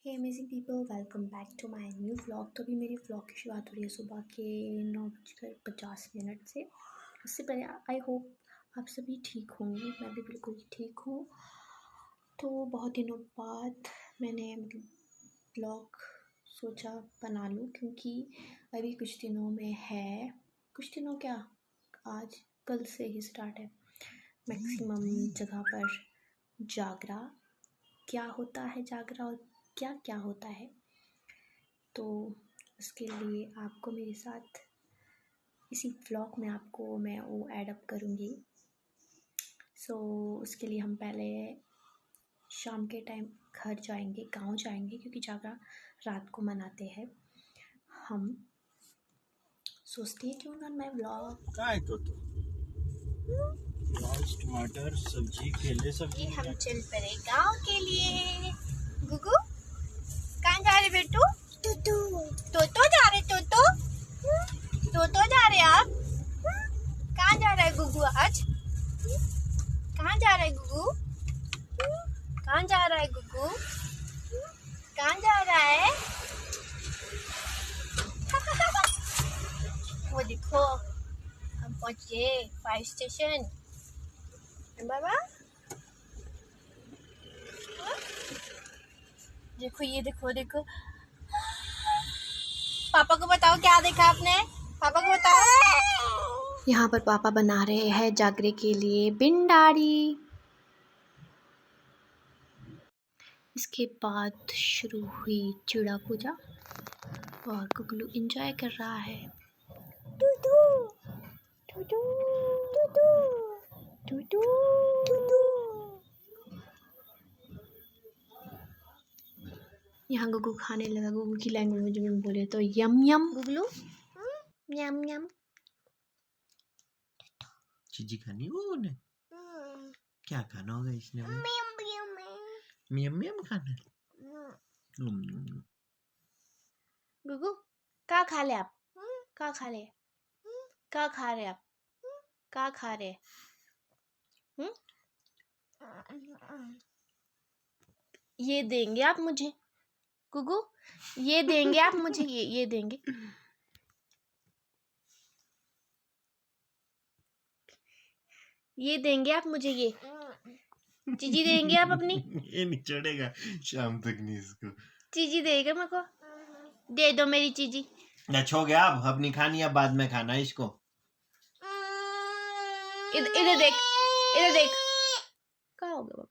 Hey amazing people, welcome back to my new vlog. तो अभी मेरी व्लॉग की शुरुआत हो रही है सुबह के 9:50 से। उससे पहले आई होप आप सभी ठीक होंगे। मैं भी बिल्कुल ठीक हूँ। तो बहुत दिनों बाद मैंने व्लॉग सोचा बना लूँ, क्योंकि अभी कुछ दिनों में है, कुछ दिनों क्या, आज कल से ही स्टार्ट है मैक्सिमम जगह पर जागरा। क्या होता है जागरा और क्या क्या होता है, तो उसके लिए आपको मेरे साथ इसी व्लॉग में आपको मैं वो ऐड अप करूँगी। उसके लिए हम पहले शाम के टाइम घर जाएंगे, गांव जाएंगे, क्योंकि जागरा रात को मनाते हैं हम। So stay tuned on my vlog. क्या है तो प्याज टमाटर सब्जी केले सब्जी हम चल पड़े गांव के लिए। गुगू कहाँ जा रहे बेटू? तोतो जा रहे, तोतो जा रहे आप? कहाँ जा रहा है गुगू आज? कहाँ जा रहा है गुगू? कहाँ जा रहा है गुगू? कहाँ जा रहा है? वो देखो, हम पहुँचे फायर स्टेशन। बाबा देखो, ये देखो देखो। पापा को बताओ क्या देखा आपने, पापा को बताओ। यहाँ पर पापा बना रहे हैं जागरे के लिए बिंडारी। इसके बाद शुरू हुई चिड़ा पूजा और गुगलू एंजॉय कर रहा है। टूटू टूटू टूटू टूटू टूटू। यहाँ गुगू खाने लगा। गुगू की लैंग्वेज में बोले तो यम यम। गुगलू यम यम। चीजी खानी वो ने क्या खाना होगा इसने? मियम मियम खाना। गुगू क्या खा ले आप? क्या खा ले? क्या खा रहे आप? क्या खा रहे? ये देंगे आप मुझे गुगू? ये देंगे आप मुझे? ये देंगे? ये देंगे आप मुझे? ये चीजी देंगे आप अपनी? ये नहीं चढ़ेगा शाम तक नहीं इसको। चीजी देगा मेरे को? दे दो मेरी चीजी। अच्छा हो गया, अब अपनी खानी अब बाद में खाना इसको। इधर देख, इधर देख। क्या हो गया बाबू?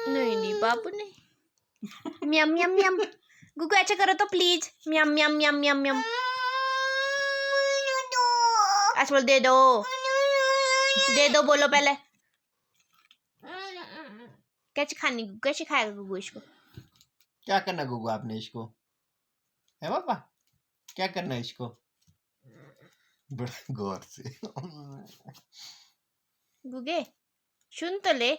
नहीं नहीं बाबू नहीं। Ma'am ma'am ma'am. गुगू ऐसा करो तो please. Ma'am ma'am ma'am ma'am ma'am. ऐसा बोल, दे दो, दे दो बोलो पहले। कैसे खानी? कैसे खाएगा गुगू इसको? क्या करना गुगु आपने इसको? है पापा क्या करना है इसको? बड़ा गौर से। गुगे सुन तो ले।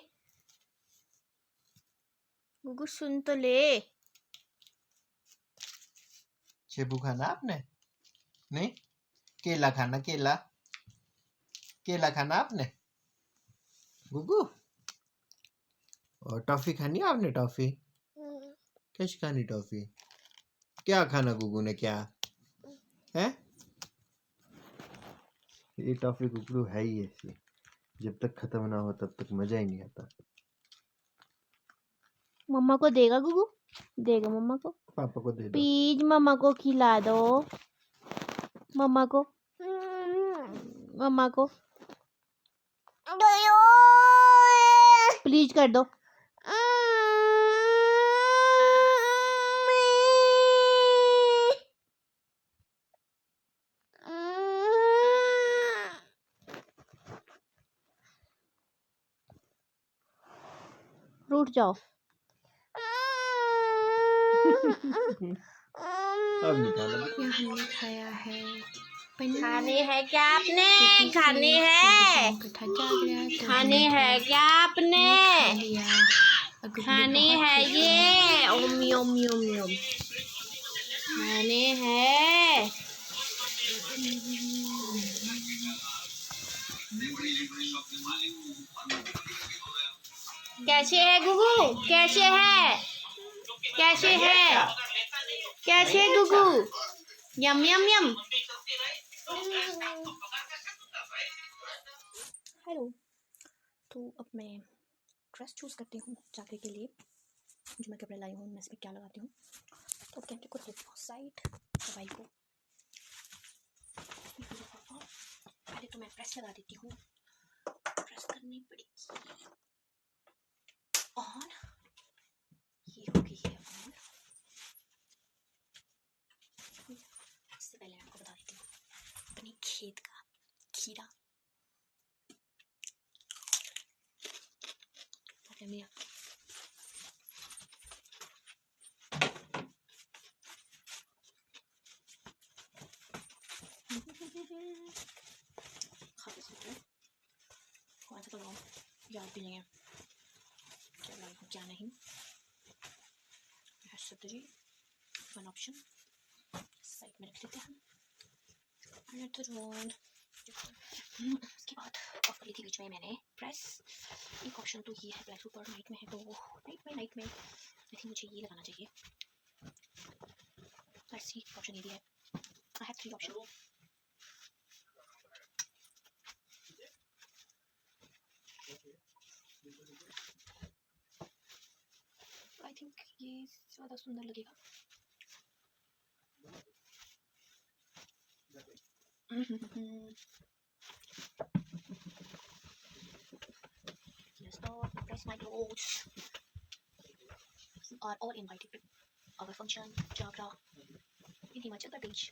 गुगू सुन तो ले। सेबू खाना आपने? नहीं, केला खाना, केला केला खाना आपने गुगु? और टॉफी खानी है आपने? टॉफी कैसी खानी टॉफी? क्या खाना गुगु ने? क्या है ये टॉफी? गुगलू है ही ऐसी, जब तक खत्म ना हो तब तक मजा ही नहीं आता। मम्मा को देगा गुगू? देगा मम्मा को? पापा को दे दो। प्लीज मम्मा को खिला दो। मम्मा को, मम्मा को प्लीज कर दो। रूठ जाओ। अब निकालो। यहाँ हमने खाया है पनीर। खाने हैं क्या आपने? खाने हैं हैं? खाने हैं क्या आपने? खाने हैं ये? ओम यम यम यम। खाने हैं? कैसे है गुगू? कैसे है? कैसे है? कैसे है गुगू? यम यम यम। हेलो। तो अब मैं ड्रेस चूज़ करती हूँ जाके के लिए, जो मैं कपड़े लाई हूँ मैं इस पर क्या लगाती हूँ। तो कैमरे को लेती हूँ साइड, दवाई को पहले तो मैं प्रेस लगा देती हूँ। प्रेस करनी पड़ेगी ऑन। ये हो गई है ऑन। इससे पहले मैं आपको बता देती हूँ अपने खेत का खीरा मेरा कौन सा लगाऊँ याद भी नहीं है क्या लगाऊँ क्या नहीं। सब्जी वन ऑप्शन साइड में रख लेते हैं हम। उसके बाद ऑफ कर ली थी बीच में मैंने प्रेस। एक ऑप्शन तो ये है ब्लैक सुपर, नाइट में है तो नाइट में आई थिंक मुझे ये लगाना चाहिए। लेट्स सी ऑप्शन ये भी है। I have 3 option. I think ये ज़्यादा सुंदर लगेगा। Let's start. Press my clothes. You are all invited to our function, Jagra, in Himachal Pradesh.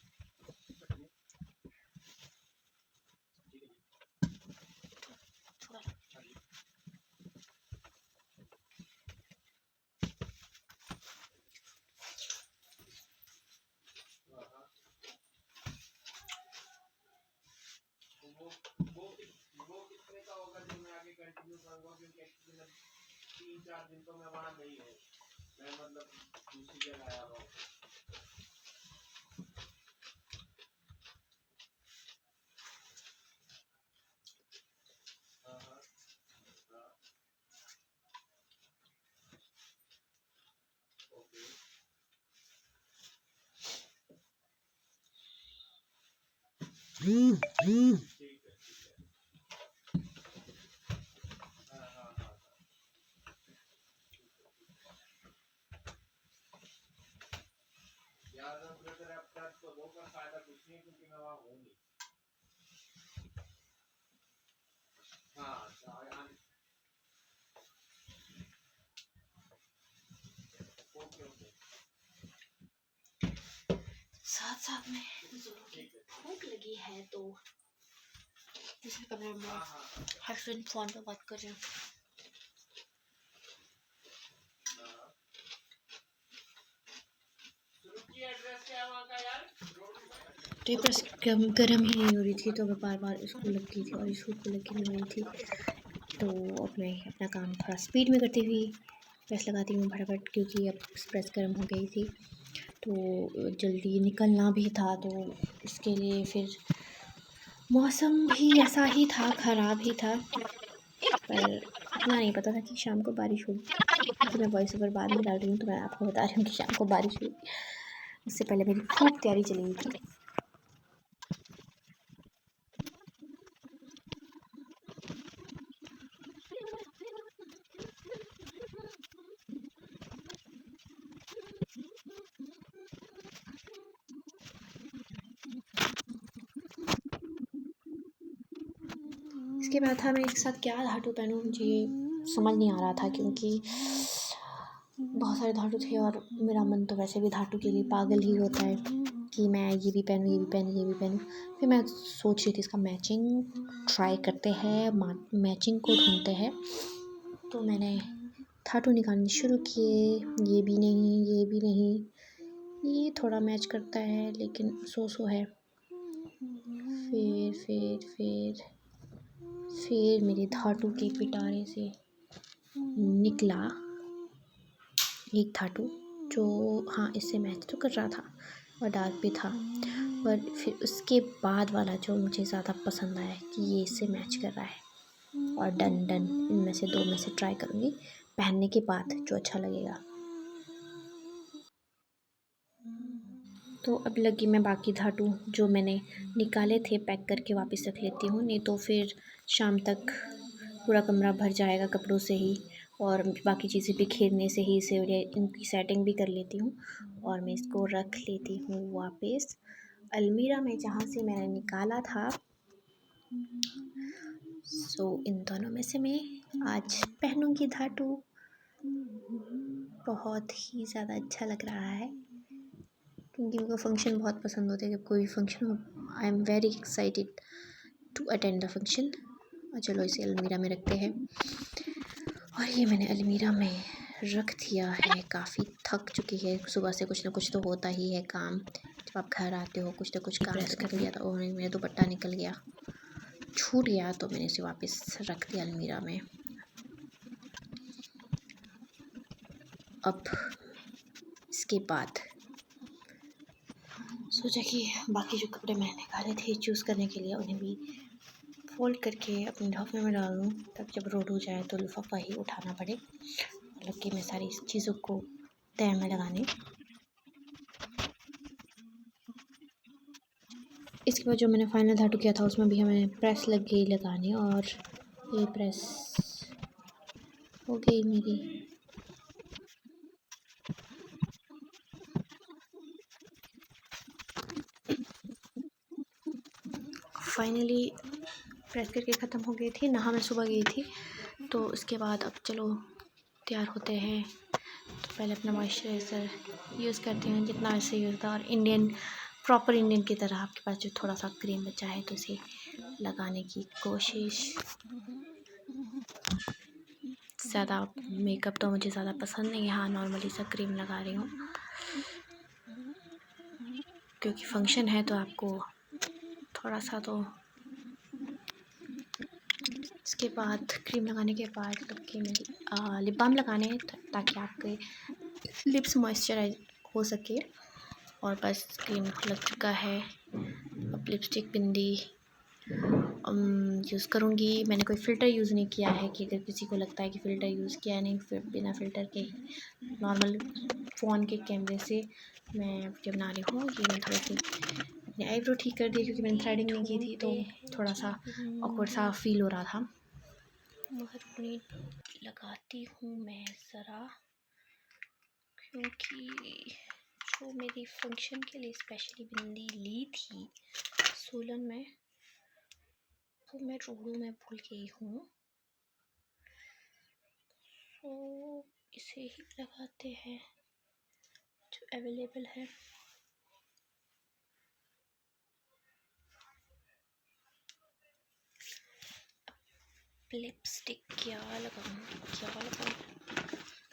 वो कितने का होगा जो मैं आगे कंटिन्यू करूंगा, क्योंकि एक्चुअली मैं 3-4 दिन तो मैं वहाँ नहीं हूँ, मैं मतलब दूसरी जगह आया हुआ हूँ। तो वो का फायदा कुछ नहीं, क्योंकि मैं वहाँ हूँ नहीं। हाँ ओके। साथ में भूख लगी है तो दूसरे कमरे में हस्बैंड फोन पे बात कर रहे हैं। तो ये प्रेस गर्म ही नहीं हो रही थी, तो मैं बार बार इसको लगती थी और इसको लगी नहीं रही थी। तो अब मैं अपना काम थोड़ा स्पीड में करती हुई प्रेस लगाती हूँ फटाफट, क्योंकि अब प्रेस गर्म हो गई थी तो जल्दी निकलना भी था। तो इसके लिए फिर मौसम भी ऐसा ही था, ख़राब ही था, पर इतना नहीं पता था कि शाम को बारिश होगी। तो मैं वॉइस ओवर बाद में डाल रही हूँ, तो मैं आपको बता रही हूँ कि शाम को बारिश हुई। उससे पहले मेरी खूब तैयारी चली हुई थी। इसके बाद था मैं एक साथ क्या धातु पहनूँ, मुझे समझ नहीं आ रहा था, क्योंकि बहुत सारे धातु थे और मेरा मन तो वैसे भी धातु के लिए पागल ही होता है कि मैं ये भी पहनूँ, ये भी पहनूँ, ये भी पहनूँ। फिर मैं सोच रही थी इसका मैचिंग ट्राई करते हैं, मैचिंग को ढूंढते हैं। तो मैंने धातु निकालने शुरू किए, ये भी नहीं, ये भी नहीं, ये थोड़ा मैच करता है लेकिन सो है। फिर मेरे धातु के पिटारे से निकला एक धातु जो हाँ इससे मैच तो कर रहा था और डार्क भी था, पर फिर उसके बाद वाला जो मुझे ज़्यादा पसंद आया कि ये इससे मैच कर रहा है। और डन डन इनमें से 2 में से ट्राई करूँगी पहनने के बाद जो अच्छा लगेगा। तो अब लगी मैं बाकी धातु जो मैंने निकाले थे पैक करके वापस रख लेती हूँ, नहीं तो फिर शाम तक पूरा कमरा भर जाएगा कपड़ों से ही और बाकी चीज़ें बिखेरने से ही इसे इनकी सेटिंग भी कर लेती हूँ और मैं इसको रख लेती हूँ वापस अलमीरा में जहाँ से मैंने निकाला था। सो इन दोनों में से मैं आज पहनूंगी धातु। बहुत ही ज़्यादा अच्छा लग रहा है क्योंकि मेरे को फंक्शन बहुत पसंद होते हैं। जब कोई फंक्शन हो I am very excited to attend the function. और चलो इसे अलमीरा में रखते हैं। और ये मैंने अलमीरा में रख दिया है। काफ़ी थक चुकी है, सुबह से कुछ ना कुछ तो होता ही है काम। जब आप घर आते हो कुछ ना कुछ काम कर लिया था। और मेरा दुपट्टा निकल गया, छूट गया, तो मैंने इसे वापस रख दिया अलमीरा में। अब इसके बाद सोचा कि बाकी जो कपड़े मैंने निकाले थे चूज़ करने के लिए उन्हें भी फोल्ड करके अपने लिफाफे में डाल दूँ, तब जब रोड हो जाए तो लिफाफा ही उठाना पड़े। मतलब कि मैं सारी चीज़ों को तय में लगाने। इसके बाद जो मैंने फाइनल धातु किया था उसमें भी हमें प्रेस लग गई लगाने और ये प्रेस हो गई मेरी। फाइनली प्रेस करके ख़त्म हो गई थी। नहा मैं सुबह गई थी तो उसके बाद अब चलो तैयार होते हैं। तो पहले अपना मॉइस्चराइज़र यूज़ करती हूँ जितना वैसे यूज़ था, और इंडियन प्रॉपर इंडियन की तरह आपके पास जो थोड़ा सा क्रीम बचा है तो उसे लगाने की कोशिश। ज़्यादा मेकअप तो मुझे ज़्यादा पसंद नहीं है, हाँ नॉर्मली सा क्रीम लगा रही हूँ क्योंकि फंक्शन है तो आपको थोड़ा सा तो। इसके बाद क्रीम लगाने के बाद सबके लिप बाम लगाने हैं ताकि आपके लिप्स मॉइस्चराइज हो सके। और बस क्रीम लग चुका है। अब लिपस्टिक बिंदी यूज़ करूँगी। मैंने कोई फ़िल्टर यूज़ नहीं किया है कि अगर किसी को लगता है कि फ़िल्टर यूज़ किया नहीं, फिर बिना फ़िल्टर के नॉर्मल फ़ोन के कैमरे से मैं वीडियो बना रही हूँ। ये मैं थोड़ी सी अपनी आईब्रो ठीक कर दी क्योंकि मैंने थ्रेडिंग नहीं की थी तो थोड़ा सा ऑकवर्ड सा फील हो रहा था। महरून लगाती हूँ मैं ज़रा, क्योंकि जो मेरी फंक्शन के लिए स्पेशली बिंदी ली थी सोलन में वो मैं रोडू में भूल गई हूँ। तो इसे ही लगाते हैं जो अवेलेबल है। लिपस्टिक क्या लगाऊँ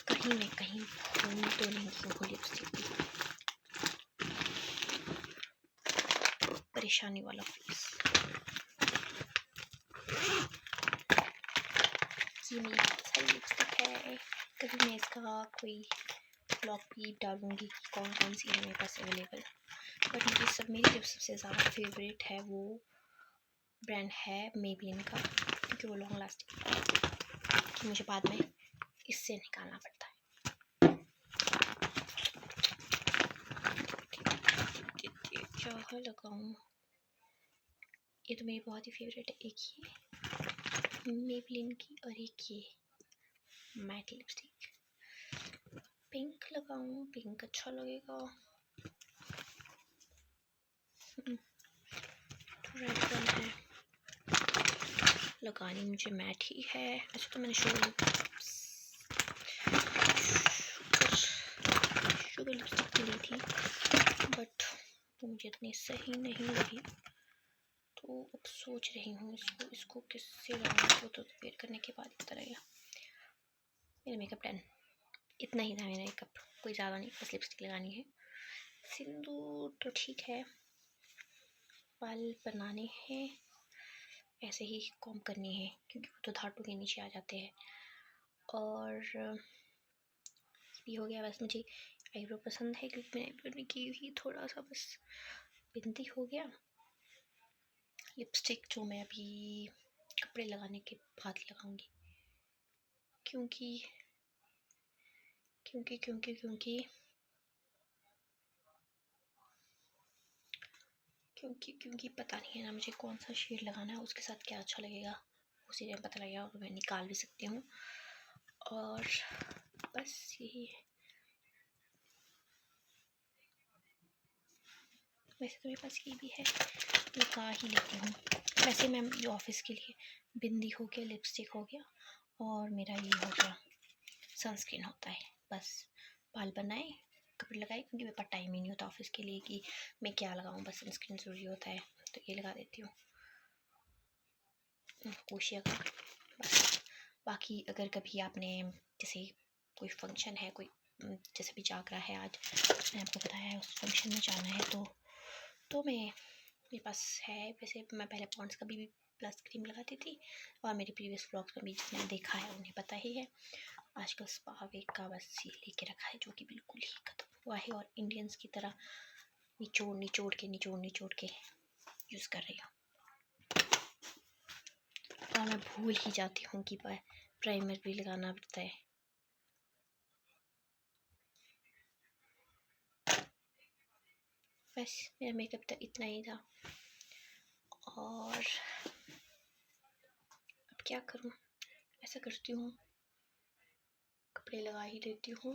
कहीं मैं कहीं भूल तो नहीं हूँ लिपस्टिक भी। परेशानी वाला फेस। ये मेरी सारी लिपस्टिक है। कभी मैं इसका कोई ब्लॉग भी डालूँगी कि कौन कौन सी है मेरे पास अवेलेबल। बट मेरी जो सबसे ज़्यादा फेवरेट है वो ब्रांड है मेबलिन का, क्योंकि वो लॉन्ग लास्टिंग है कि मुझे बाद में इससे निकालना पड़ता है। क्या लगाऊँ, ये तो मेरी बहुत ही फेवरेट है। एक ये मेबलिन की और एक ये मैट लिपस्टिक। पिंक लगाऊँ, पिंक अच्छा लगेगा। रेड वन है, लगानी मुझे मैट ही है। अच्छा तो मैंने शुगर लिपस्टिक ली थी बट वो मुझे इतनी सही नहीं लगी, तो अब सोच रही हूँ इसको किससे लगाऊँ। वो तो वेट करने के बाद पता लगेगा। मेरा मेकअप डन, इतना ही था मेरा मेकअप, कोई ज़्यादा नहीं, बस लिपस्टिक लगानी है। सिंदूर तो ठीक है, बाल बनाने हैं, ऐसे ही कॉम करनी है क्योंकि वो तो धातु के नीचे आ जाते हैं। और भी हो गया। बस मुझे आईब्रो पसंद है क्योंकि मैंने आईब्रो नहीं की हुई, थोड़ा सा बस बिंदी हो गया। लिपस्टिक जो मैं अभी कपड़े लगाने के बाद लगाऊंगी, क्योंकि क्योंकि क्योंकि क्योंकि क्योंकि क्योंकि पता नहीं है ना मुझे कौन सा शेड लगाना है, उसके साथ क्या अच्छा लगेगा उसी टाइम पता लगेगा और मैं निकाल भी सकती हूँ। और बस यही है। वैसे तो मेरे पास ये भी है, लगा ही लेती हूँ। वैसे मैं जो ऑफिस के लिए बिंदी हो गया, लिपस्टिक हो गया और मेरा ये हो गया सनस्क्रीन होता है, बस बाल बनाए कपड़े लगाए, क्योंकि मेरे पास टाइम ही नहीं होता ऑफिस के लिए कि मैं क्या लगाऊँ, बस सनस्क्रीन ज़रूरी होता है तो ये लगा देती हूँ कोशिया का बस। बाकी अगर कभी आपने जैसे कोई फंक्शन है, कोई जैसे भी जागरा है आज मैंने आपको बताया है, उस फंक्शन में जाना है तो मेरे पास है। वैसे मैं पहले पॉन्ड्स का भी प्लस क्रीम लगाती थी और मेरे प्रीवियस व्लॉग्स में भी जिसने देखा है उन्हें पता ही है। आजकल स्पा वे का बस ये लेके रखा है, जो कि बिल्कुल ही खत्म हुआ है और इंडियंस की तरह निचोड़ के यूज़ कर रही हूँ। और मैं भूल ही जाती हूँ कि प्राइमर भी लगाना पड़ता है। बस मेरा मेकअप तो इतना ही था और अब क्या करूँ, ऐसा करती हूँ कपड़े लगा ही लेती हूँ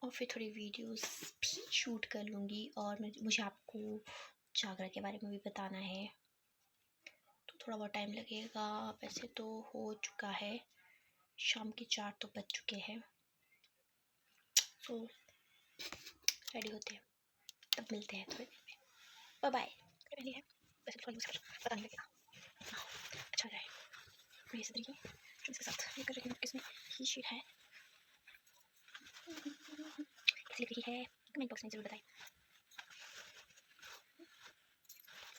और फिर थोड़ी वीडियोस भी शूट कर लूँगी। और मुझे आपको जागरा के बारे में भी बताना है तो थोड़ा बहुत टाइम लगेगा। वैसे तो हो चुका है, शाम के 4 तो बज चुके हैं, सो रेडी होते हैं, तब मिलते हैं थोड़ी देर में। Bye bye. रेडी है वैसे थोड़ा यूज़ कर, पता नहीं लगेगा अच्छा रहे। मैं ये तरीके जो इसके साथ ये कर रही हूँ, किसमें ही शेड है इसलिए कही है कमेंट बॉक्स में ज़रूर बताएं।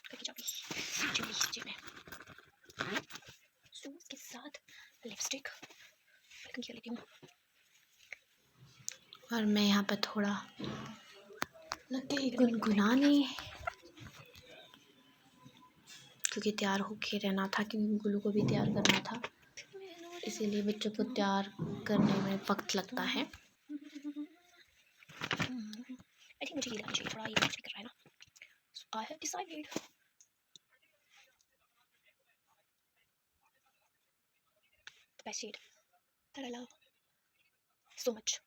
करके जाऊँगी जी में शूज़ के साथ लिपस्टिक कर लेती हूँ। और मैं यहाँ पर थोड़ा लगे गुनगुनाने, क्योंकि तैयार होके रहना था, क्योंकि गुल्लू को भी तैयार करना था, इसीलिए बच्चों को तैयार करने में वक्त लगता है। आई थिंक मुझे ये लगाना चाहिए, थोड़ा ये मैच भी कर रहा है ना। So I have decided the best shade that I love so much.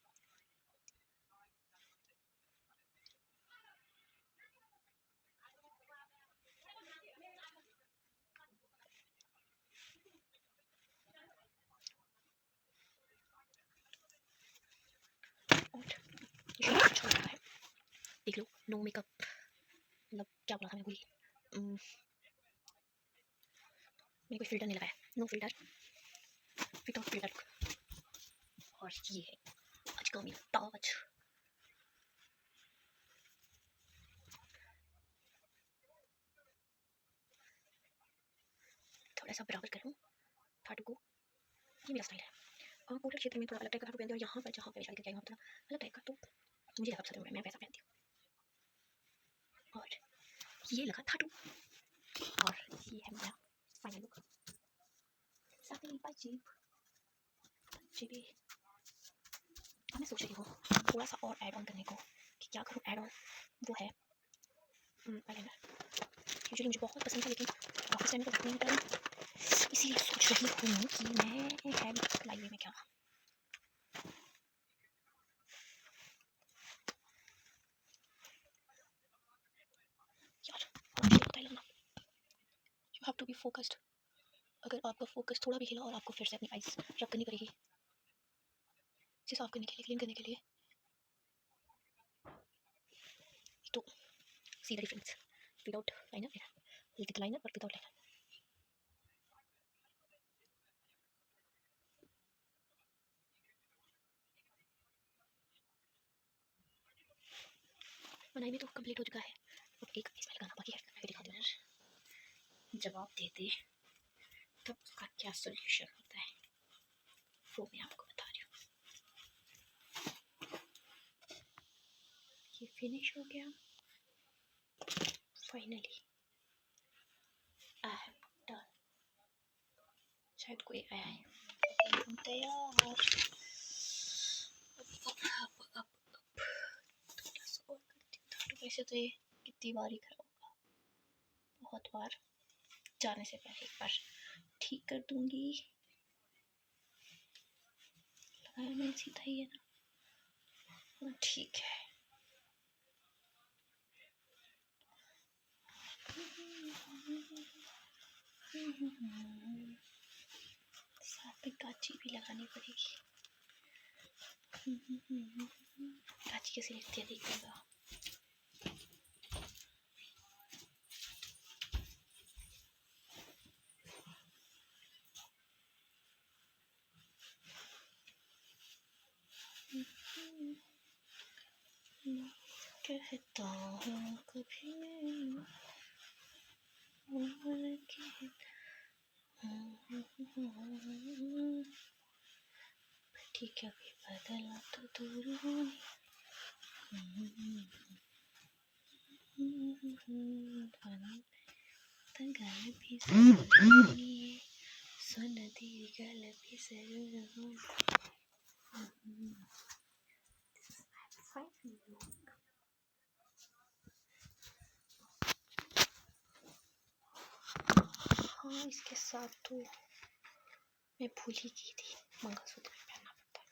और ये शेड अच्छा लग रहा है, देख लो। नो मेकअप, मतलब क्या बोला था मैं भूली, मैंने कोई फिल्टर नहीं लगाया, नो फिल्टर विदाउट फिल्टर। और ये है आज का मेरा ताज। थोड़ा सा बराबर करूँ थाटू को, ये मेरा स्टाइल है। और पूरे क्षेत्र में थोड़ा अलग टाइप का थाटू पहनती हूँ, और यहाँ पर जहाँ पे मैं शादी करके आई हूँ थोड़ा अलग टाइप का, तो मुझे ज़्यादा पसंद है, मैं वैसा पहनती हूँ। और ये लगा थाटू और ये है मेरा फाइनल लुक। साथ में जीप मैं सोच रही हूँ थोड़ा सा और ऐड ऑन करने को, कि क्या करूँ ऐड ऑन, वो है आईलाइनर। यूजुअली मुझे बहुत पसंद है लेकिन ऑफिस टाइम में तो नहीं होता, इसीलिए सोच रही हूँ कि मैं है लाइब्रेरी में क्या यार you have to be focused. अगर आपका फोकस थोड़ा भी हिला और आपको फिर से अपनी आइज रब करनी पड़ेगी इसे साफ करने के लिए, क्लीन करने के लिए। तो see the difference without liner, with liner और विदाउट लाइनर। बनाई भी तो कंप्लीट हो चुका है, अब एक इसमें लगाना बाकी है, मैं दिखाती हूँ। जब आप देते तब उसका क्या सोल्यूशन होता है वो मैं आपको बता रही हूँ। ये फिनिश हो गया फाइनली। आई हैव शायद कोई आया है। एकदम तैयार। अब थोड़ा सा और करती हूँ। तो वैसे तो ये कितनी बार ही खराब होगा, बहुत बार। जाने से पहले एक बार ठीक कर दूंगी। लगाया मैंने सीधा ही है ना, ठीक है। साथ में कांची भी लगानी पड़ेगी। कांची कैसी लगती है देखिएगा। कहता हूँ कभी ठीक है, अभी बदला तो दूर होनी। गल भी सुन दी गल भी जरूर। हाँ, इसके साथ तो मैं भूल ही गई थी, मंगलसूत्र पहनना पड़ता है।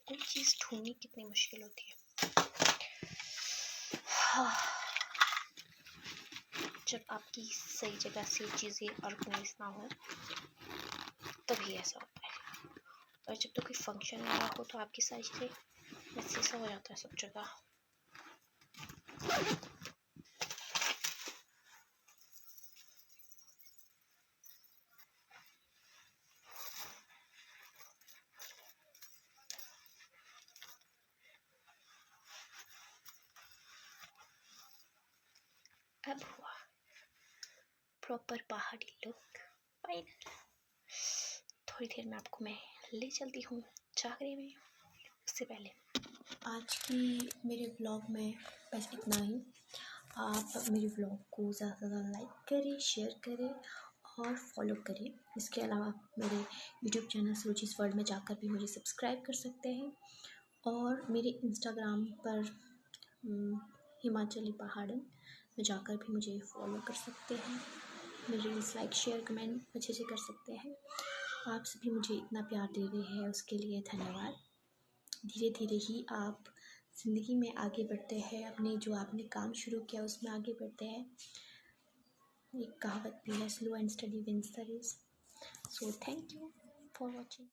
कोई चीज़ ढूंढनी कितनी मुश्किल होती है। हाँ, जब आपकी सही जगह से चीज़ें ऑर्गेनाइज ना हो तभी ऐसा होता है। और जब तो कोई फंक्शन वाला हो तो आपकी सारी चीज़ें वैसे सा हो जाता है सब जगह। अब हुआ प्रॉपर पहाड़ी लुक फाइनल। थोड़ी देर में आपको मैं ले चलती हूँ जागरे में। उससे पहले आज की मेरे व्लॉग में बस इतना ही। आप मेरे व्लॉग को ज़्यादा से ज़्यादा लाइक करें, शेयर करें और फॉलो करें। इसके अलावा आप मेरे यूट्यूब चैनल सुरुचि's वर्ल्ड में जाकर भी मुझे सब्सक्राइब कर सकते हैं। और मेरे इंस्टाग्राम पर हिमाचली पहाड़न में जाकर भी मुझे फॉलो कर सकते हैं। मेरे रील्स लाइक शेयर कमेंट अच्छे से कर सकते हैं। आप सभी मुझे इतना प्यार दे रहे हैं उसके लिए धन्यवाद। धीरे धीरे ही आप ज़िंदगी में आगे बढ़ते हैं, अपने जो आपने काम शुरू किया उसमें आगे बढ़ते हैं। एक कहावत भी है, slow and study wins the race. So thank you for watching.